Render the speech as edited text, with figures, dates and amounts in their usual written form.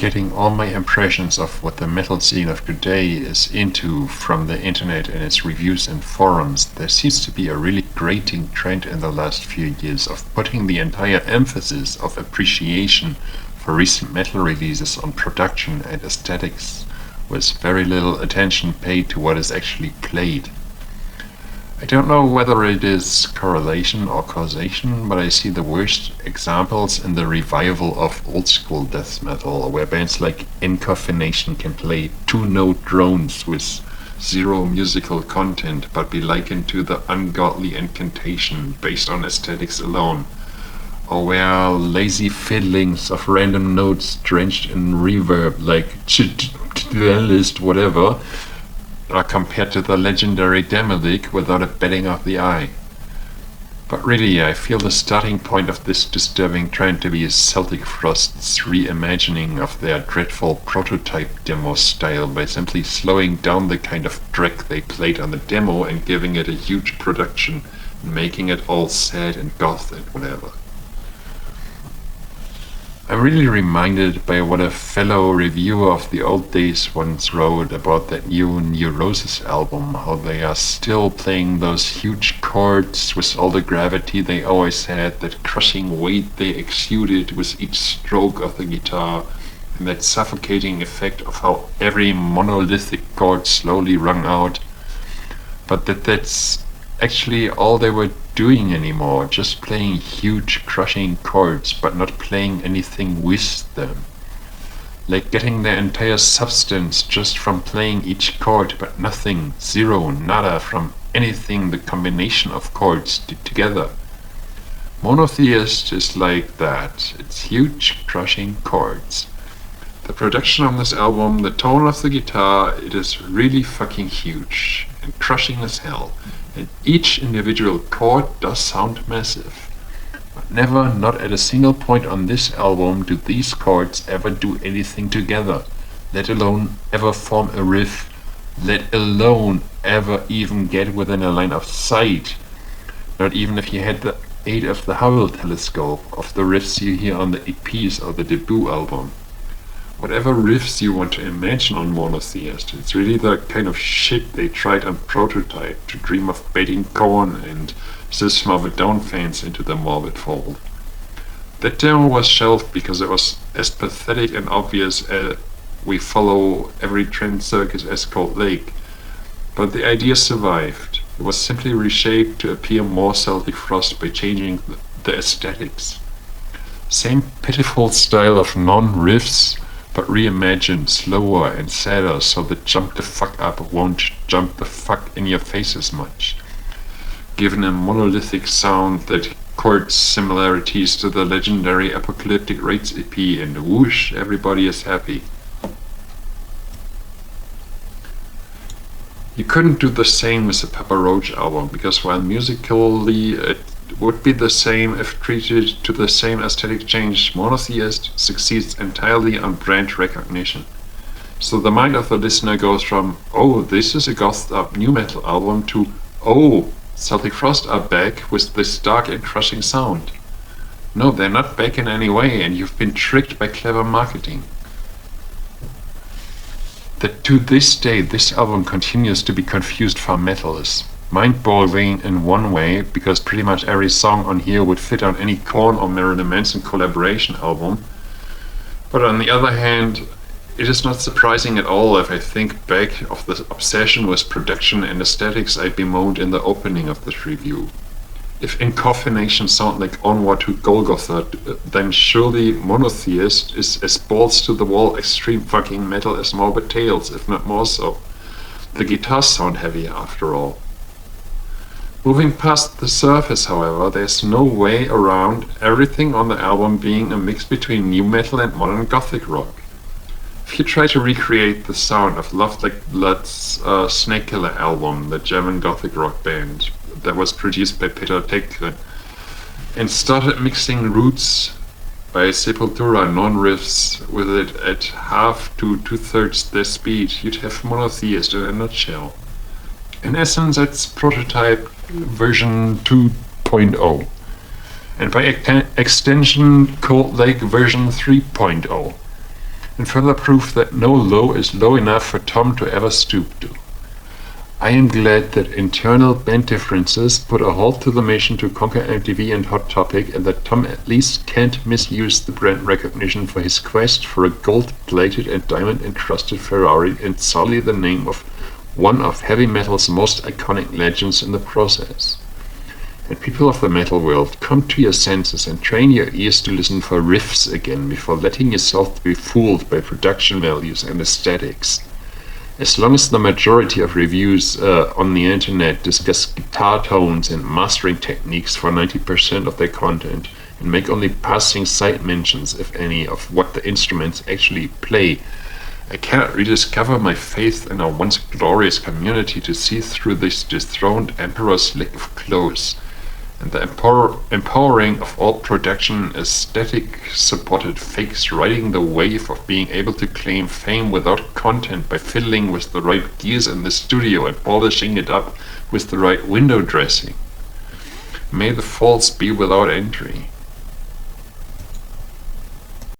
getting all my impressions of what the metal scene of today is into from the internet and its reviews and forums, there seems to be a really grating trend in the last few years of putting the entire emphasis of appreciation for recent metal releases on production and aesthetics, with very little attention paid to what is actually played. I don't know whether it is correlation or causation, but I see the worst examples in the revival of old-school death metal, where bands like Incoffeination can play two-note drones with zero musical content, but be likened to the ungodly incantation based on aesthetics alone, or where lazy fiddlings of random notes drenched in reverb like list whatever are compared to the legendary Demolic without a batting of the eye. But really, I feel the starting point of this disturbing trend to be Celtic Frost's reimagining of their dreadful prototype demo style by simply slowing down the kind of dreck they played on the demo and giving it a huge production and making it all sad and goth and whatever. I'm really reminded by what a fellow reviewer of the old days once wrote about that new Neurosis album, how they are still playing those huge chords with all the gravity they always had, that crushing weight they exuded with each stroke of the guitar, and that suffocating effect of how every monolithic chord slowly rung out, but that's actually all they were doing anymore, just playing huge crushing chords but not playing anything with them. Like getting their entire substance just from playing each chord but nothing, zero, nada from anything the combination of chords did together. Monotheist is like that, it's huge crushing chords. The production on this album, the tone of the guitar, it is really fucking huge and crushing as hell. And each individual chord does sound massive. But never, not at a single point on this album, do these chords ever do anything together, let alone ever form a riff, let alone ever even get within a line of sight. Not even if you had the aid of the Hubble telescope, of the riffs you hear on the EPs or the debut album. Whatever riffs you want to imagine on Monotheist, it's really the kind of shit they tried on Prototype to dream of baiting Korn and System of a Down fans into the morbid fold. That demo was shelved because it was as pathetic and obvious as we follow every trend circus as Cold Lake, but the idea survived. It was simply reshaped to appear more Celtic Frost by changing the aesthetics. Same pitiful style of non-riffs, but reimagined, slower and sadder, so the jump the fuck up won't jump the fuck in your face as much. Given a monolithic sound that courts similarities to the legendary Apocalyptic Rites EP, and whoosh, everybody is happy. You couldn't do the same with the Papa Roach album, because while musically it would be the same if treated to the same aesthetic change, Monotheist succeeds entirely on brand recognition. So the mind of the listener goes from, oh, this is a gothed up new metal album, to, oh, Celtic Frost are back with this dark and crushing sound. No, they're not back in any way, and you've been tricked by clever marketing. That to this day this album continues to be confused for metal is mind-boggling in one way, because pretty much every song on here would fit on any Korn or Marilyn Manson collaboration album. But on the other hand, it is not surprising at all if I think back of the obsession with production and aesthetics I bemoaned in the opening of this review. If Incoffeination sound like Onward to Golgotha, then surely Monotheist is as balls to the wall extreme fucking metal as Morbid Tales, if not more so. The guitars sound heavier after all. Moving past the surface, however, there's no way around everything on the album being a mix between new metal and modern gothic rock. If you try to recreate the sound of Love Like Blood's Snakekiller album, the German gothic rock band that was produced by Peter Tegren, and started mixing Roots by Sepultura non-riffs with it at half to two-thirds their speed, you'd have Monotheist in a nutshell. In essence, it's Prototype version 2.0, and by extension Cold Lake version 3.0. and further proof that no low is low enough for Tom to ever stoop to. I am glad that internal band differences put a halt to the mission to conquer MTV and Hot Topic, and that Tom at least can't misuse the brand recognition for his quest for a gold-plated and diamond-encrusted Ferrari and sully the name of one of heavy metal's most iconic legends in the process. And people of the metal world, come to your senses and train your ears to listen for riffs again before letting yourself be fooled by production values and aesthetics. As long as the majority of reviews on the internet discuss guitar tones and mastering techniques for 90% of their content, and make only passing side mentions, if any, of what the instruments actually play, I cannot rediscover my faith in our once glorious community to see through this dethroned emperor's lack of clothes, and the empowering of all production aesthetic-supported fakes riding the wave of being able to claim fame without content by fiddling with the right gears in the studio and polishing it up with the right window dressing. May the falls be without entry.